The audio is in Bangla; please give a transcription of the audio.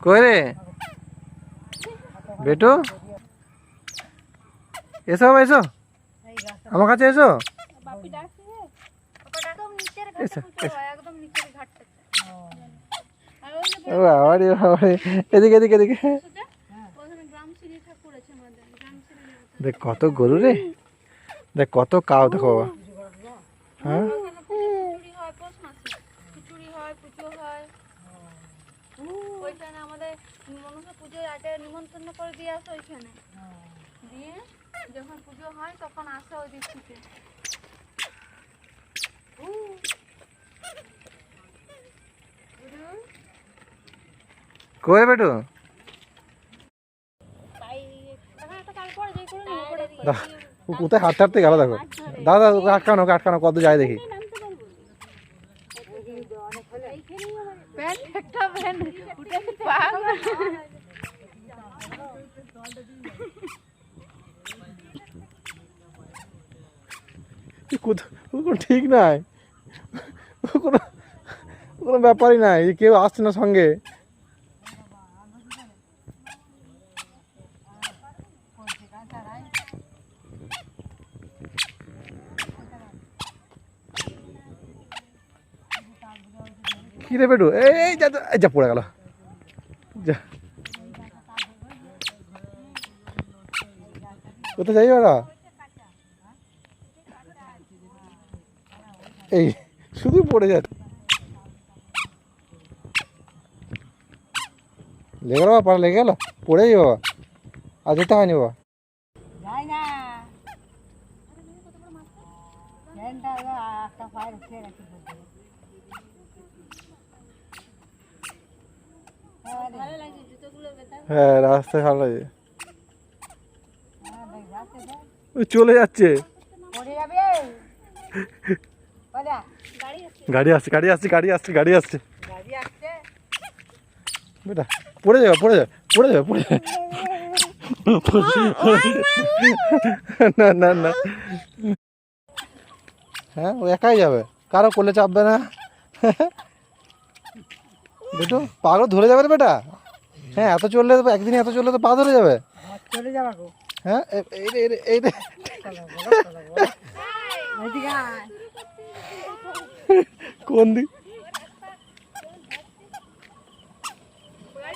কই রে বেটু, এসো বাবা এসো, আমার কাছে এসো। এদিকে এদিকে এদিকে দেখ কত গরু রে, দেখ কত কাউ, দেখো বাবা। হ্যাঁ ওইখানে আমাদের মনসা পুজোর আগে নিমন্ত্রণ করে দিয়ে আসে, ওইখানে দিয়ে যখন পুজো হয় তখন আসে ওই দিক থেকে। কই বেটু, কোথায় হাঁটতে হাঁটতে গেল দেখো। দাদা ওকে আটকানো, ওকে আটকানো, কত যায় দেখি। কোনো ঠিক নাই, কোনো কোনো ব্যাপারই নাই, কেউ আসছে না সঙ্গে। কি রে বেটু, এই যা যা পড়ে গেল, যা কোথায় যাই ওরা, এই শুধু পড়ে যাচ্ছে। লেগে গেল বাবা, লেগে গেল, পড়ে যাই বাবা, আর যেতে হয়নি বাবা। হ্যাঁ রাস্তায় ভালো লাগে, চলে যাচ্ছে। গাড়ি আসছে, গাড়ি আসছে, গাড়ি আসছে, গাড়ি আসছে বেটা, পড়ে যাবে, পড়ে যাবে, পড়ে যাবে, পড়ে যাবে। না না না, হ্যাঁ ও একাই যাবে, কারো কোলে চাপবে না। বেটু পাগল ধরে যাবে বেটা, হ্যাঁ এত চললে তো একদিন, এত চললে তো পা ধরে যাবে। হ্যাঁ এই কোন দিক